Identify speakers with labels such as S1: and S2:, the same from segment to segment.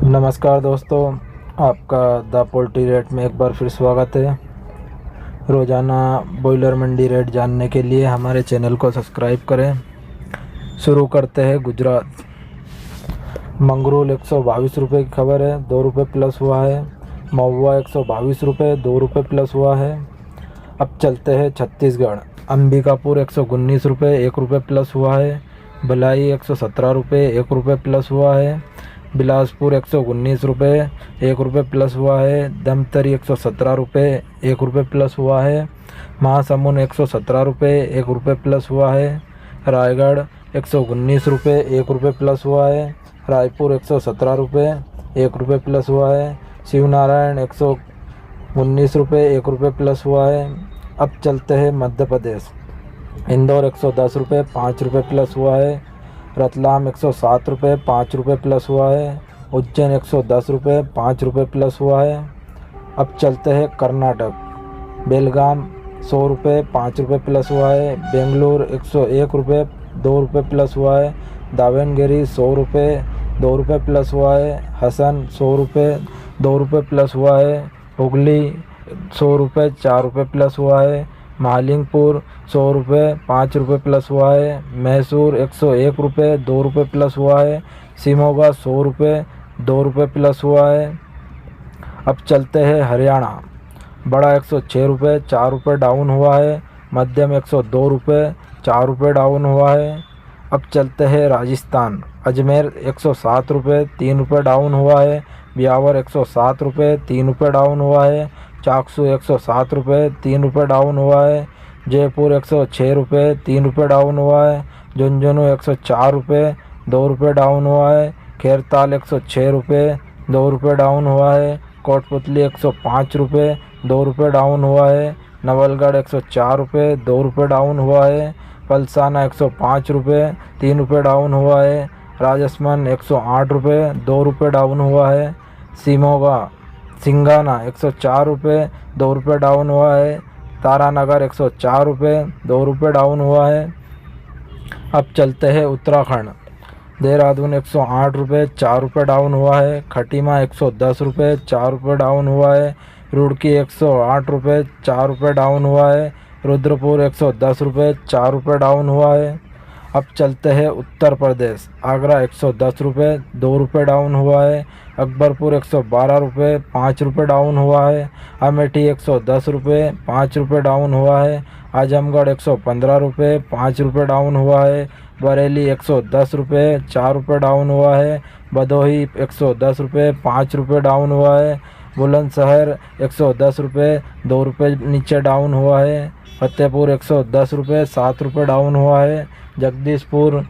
S1: नमस्कार दोस्तों, आपका द पोल्ट्री रेट में एक बार फिर स्वागत है। रोज़ाना बॉयलर मंडी रेट जानने के लिए हमारे चैनल को सब्सक्राइब करें। शुरू करते हैं। गुजरात मंगरूल 122 रुपये की खबर है, 2 रुपये प्लस हुआ है। महुआ 122 रुपये, 2 रुपये प्लस हुआ है। अब चलते हैं छत्तीसगढ़। अंबिकापुर 119 रुपये, 1 रुपये प्लस हुआ है। भिलाई 117 रुपये, 1 रुपये प्लस हुआ है। बिलासपुर 119 रुपये, 1 रुपये प्लस हुआ है। दमतरी 117 रुपये, 1 रुपये प्लस हुआ है। महासमुंद 117 रुपये, 1 रुपये प्लस हुआ है। रायगढ़ 119 रुपये, 1 रुपये प्लस हुआ है। रायपुर 117 रुपये, 1 रुपये प्लस हुआ है। शिवनारायण 119 रुपये, 1 रुपये प्लस हुआ है। अब चलते हैं मध्य प्रदेश। इंदौर 110 रुपये, 5 रुपये प्लस हुआ है। रतलाम 107 रुपये, 5 रुपये प्लस हुआ है। उज्जैन 110 रुपये, 5 रुपये प्लस हुआ है। अब चलते हैं कर्नाटक। बेलगाम 100 रुपये, 5 रुपये प्लस हुआ है। बेंगलुरु 101 रुपये, 2 रुपये प्लस हुआ है। दावनगिरी 100 रुपये, 2 रुपये प्लस हुआ है। हसन 100 रुपये, 2 रुपये प्लस हुआ है। हुगली 100 रुपये, 4 रुपये प्लस हुआ है। महालिंगपुर 100 रुपये, 5 रुपये प्लस हुआ है। मैसूर 101 रुपये, 2 रुपये प्लस हुआ है। शिमोगा 100 रुपये, 2 रुपये प्लस हुआ है। अब चलते हैं हरियाणा। बड़ा 106 रुपये, 4 रुपये डाउन हुआ है। मध्यम 102 रुपये, 4 रुपये डाउन हुआ है। अब चलते हैं राजस्थान। अजमेर 107 रुपये, 3 रुपये डाउन हुआ है। ब्यावर 107 रुपये, 3 रुपये डाउन हुआ है। चाकसू 107 रुपये, 3 रुपये डाउन हुआ है। जयपुर 106 रुपये, 3 रुपये डाउन हुआ है। झुंझुनू 104 रुपये, 2 रुपये डाउन हुआ है। खेरताल 106 रुपये, 2 रुपये डाउन हुआ है। कोटपुतली 105 रुपये, 2 रुपये डाउन हुआ है। नवलगढ़ 104 रुपये, 2 रुपये डाउन हुआ है। पलसाना 105 रुपये, 3 रुपये डाउन हुआ है। राजसमंद 108 रुपये, 2 रुपये डाउन हुआ है। सिंगाना 104 रुपये, 2 रुपये डाउन हुआ है। तारानगर 104 रुपये, 2 रुपये डाउन हुआ है। अब चलते हैं उत्तराखंड। देहरादून 108 रुपये, 4 रुपये डाउन हुआ है। खटीमा 110 रुपये, 4 रुपये डाउन हुआ है। रुड़की 108 रुपये, 4 रुपये डाउन हुआ है। रुद्रपुर 110 रुपये, 4 रुपये डाउन हुआ है। अब चलते हैं उत्तर प्रदेश। आगरा 110 रुपये, 2 रुपये डाउन हुआ है। अकबरपुर 112 रुपये, 5 रुपये डाउन हुआ है। अमेठी 110 रुपये, 5 रुपये डाउन हुआ है। आजमगढ़ 115 रुपये, 5 रुपये डाउन हुआ है। बरेली 110 रुपये, 4 रुपये डाउन हुआ है। भदोही 110 रुपये, 5 रुपये डाउन हुआ है। बुलंदशहर 110 रुपये, 2 रुपये नीचे डाउन हुआ है। फतेहपुर 110 रुपये, 7 रुपये डाउन हुआ है। जगदीशपुर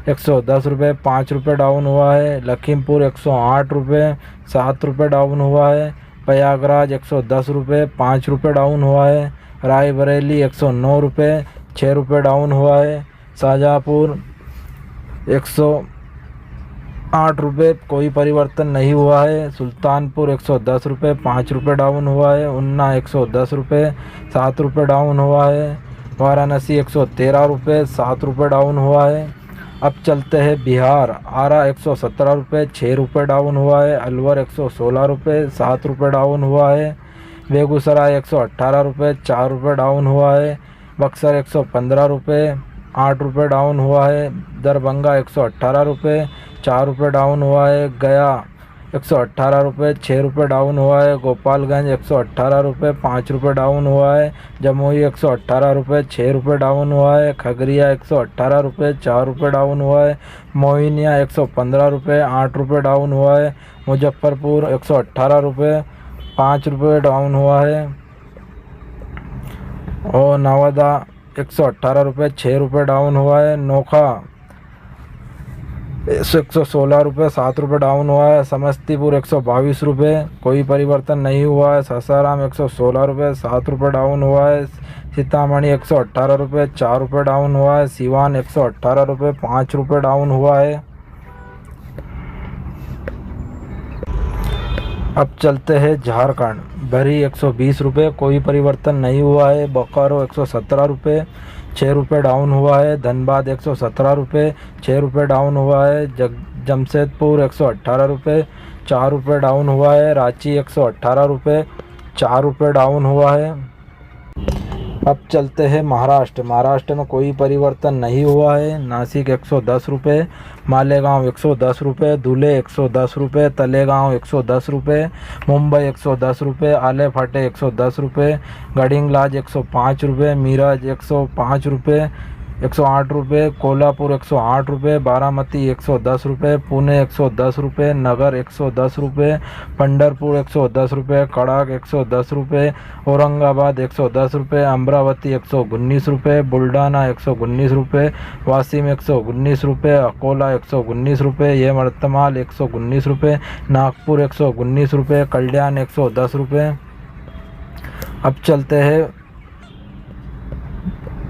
S1: 110 रुपये, 5 रुपये डाउन हुआ है। लखीमपुर 108 रुपये, 7 रुपये डाउन हुआ है। प्रयागराज 110 रुपये, 5 रुपये डाउन हुआ है। रायबरेली 109 रुपये, 6 रुपये डाउन हुआ है। शाहजहाँपुर 108 रुपये, कोई परिवर्तन नहीं हुआ है। सुल्तानपुर 110 रुपये, 5 रुपये डाउन हुआ है। उन्ना 110 रुपये, 7 रुपये डाउन हुआ है। वाराणसी 113 रुपये, 7 रुपये डाउन हुआ है। अब चलते हैं बिहार। आरा 117 रुपये, 6 रुपये डाउन हुआ है। अलवर 116 रुपये, 7 रुपये डाउन हुआ है। बेगूसराय 118 रुपये, 4 रुपये डाउन हुआ है। बक्सर 115 रुपये, 8 रुपये डाउन हुआ है। दरभंगा 118 रुपये, 4 रुपये डाउन हुआ है। गया 118 रुपये, 6 रुपये डाउन हुआ है। गोपालगंज 118 रुपये, 5 रुपये डाउन हुआ है। जमुई 118 रुपये, 6 रुपये डाउन हुआ है। खगड़िया 118 रुपये, 4 रुपये डाउन हुआ है। मोहिनिया 115 रुपये, 8 रुपये डाउन हुआ है। मुजफ्फरपुर 118 रुपये, 5 रुपये डाउन हुआ है। और नवादा 118 रुपये, 6 रुपये डाउन हुआ है। नोखा 116 रुपये, 7 रुपये डाउन हुआ है। समस्तीपुर 122 रुपये, कोई परिवर्तन नहीं हुआ है। सासाराम 116 रुपये, 7 रुपये डाउन हुआ है। सीतामढ़ी 118 रुपये, 4 रुपये डाउन हुआ है। सिवान 118 रुपये, 5 रुपये डाउन हुआ है। अब चलते हैं झारखंड। भरी 120 रुपये, कोई परिवर्तन नहीं हुआ है। बोकारो 117 रुपये, 6 रुपये डाउन हुआ है। धनबाद 117 रुपये 6 रुपये डाउन हुआ है। जमशेदपुर 118 रुपये 4 रुपये डाउन हुआ है। रांची 118 रुपये 4 रुपये डाउन हुआ है। अब चलते हैं महाराष्ट्र में कोई परिवर्तन नहीं हुआ है। नासिक 110 रुपये, मालेगांव 110 रुपये, धुले 110 रुपये, तलेगांव 110 रुपये, मुंबई 110 रुपये, आले फाटे 110 रुपये, गडिंगलाज 105 रुपये, मिरज 105 रुपये 108 रुपये, कोल्हापुर 108 रुपये, बारामती 110 रुपये, पुणे 110 रुपये, नगर 110 रुपये, पंढरपुर 110 रुपये, कड़ाक 110 रुपये, औरंगाबाद 110 रुपये, अमरावती 119 रुपये, बुल्ढाना 119 रुपये, वाशिम 119 रुपये, अकोला 119 रुपये, यवतमाल 119 रुपये, नागपुर 119 रुपये, कल्याण 110 रुपये। अब चलते हैं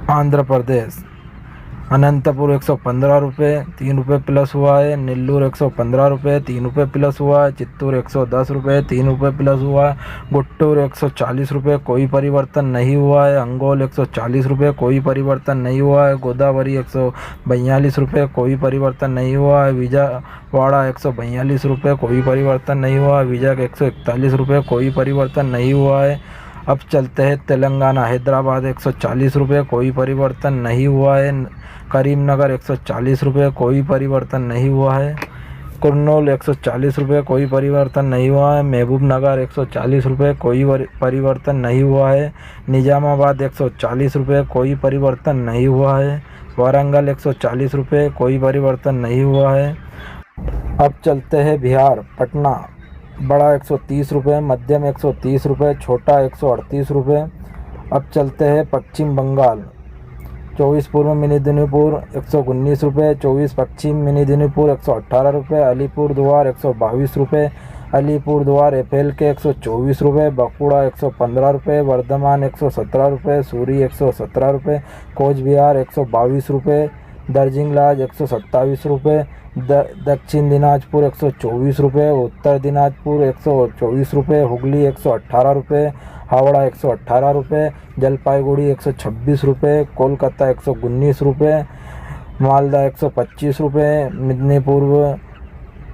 S1: आंध्र प्रदेश। अनंतपुर 115 रुपये 3 रुपये प्लस हुआ है। नेल्लूर 115 रुपये 3 रुपये प्लस हुआ है। चित्तूर 110 रुपये 3 रुपये प्लस हुआ है। गुट्टूर 140 रुपये कोई परिवर्तन नहीं हुआ है। अंगोल 140 रुपये कोई परिवर्तन नहीं हुआ है। गोदावरी 142 रुपये कोई परिवर्तन नहीं हुआ है। विजयवाड़ा 142 रुपये कोई परिवर्तन नहीं हुआ है। विजय 141 रुपये कोई परिवर्तन नहीं हुआ है। अब चलते हैं तेलंगाना। हैदराबाद 140 रुपये कोई परिवर्तन नहीं हुआ है। करीमनगर 140 रुपये कोई परिवर्तन नहीं हुआ है। कुर्नूल 140 रुपये कोई परिवर्तन नहीं हुआ है। महबूब नगर 140 रुपये कोई परिवर्तन नहीं हुआ है। निजामाबाद 140 रुपये कोई परिवर्तन नहीं हुआ है। वारंगल 140 रुपये कोई परिवर्तन नहीं हुआ है। अब चलते हैं बिहार। पटना बड़ा 130 रुपये, मध्यम 130 रुपये, छोटा 138 रुपये। अब चलते हैं पश्चिम बंगाल। 24 पूर्व मेदिनीपुर 119 रुपये, 24 पश्चिम मेदिनीपुर 118 रुपये, अलीपुरद्वार 122 रुपये, अलीपुरद्वार एफएल के 124 रुपये, बांकुड़ा 115 रुपये, वर्धमान 117 रुपये, सूरी 117 रुपये, कोच बिहार 122 रुपये, दर्जिंगलाज 127 रुपये, दक्षिण दिनाजपुर 124 रुपये, उत्तर दिनाजपुर 124 रुपये, हुगली 118 रुपये, हावड़ा 118 रुपये, जलपाईगुड़ी 126 रुपये, कोलकाता 119 रुपये, मालदा 125 रुपये, मिदनीपुर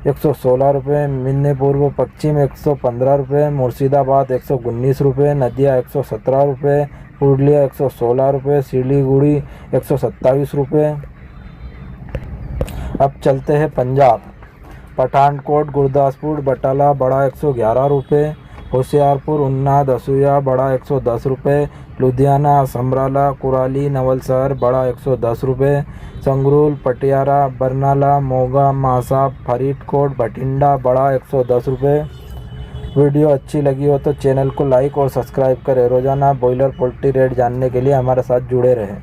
S1: 116 रुपये, मिदनीपुर पश्चिम 115 रुपये, मुर्शिदाबाद 119 रुपये, नदिया 117 रुपये, पुरुलिया 116 रुपये, सिलीगुड़ी 127 रुपये। अब चलते हैं पंजाब। पठानकोट गुरदासपुर बटाला बड़ा 111 रुपये, होशियारपुर उन्नाद असूया बड़ा 110 रुपये, लुधियाना समराला कुराली नवलसर बड़ा 110 रुपये, संगरूर पटियाला बरनाला मोगा मासा फरीदकोट बठिंडा बड़ा 110 रुपये। वीडियो अच्छी लगी हो तो चैनल को लाइक और सब्सक्राइब करें। रोज़ाना बॉयलर पोल्ट्री रेट जानने के लिए हमारे साथ जुड़े रहें।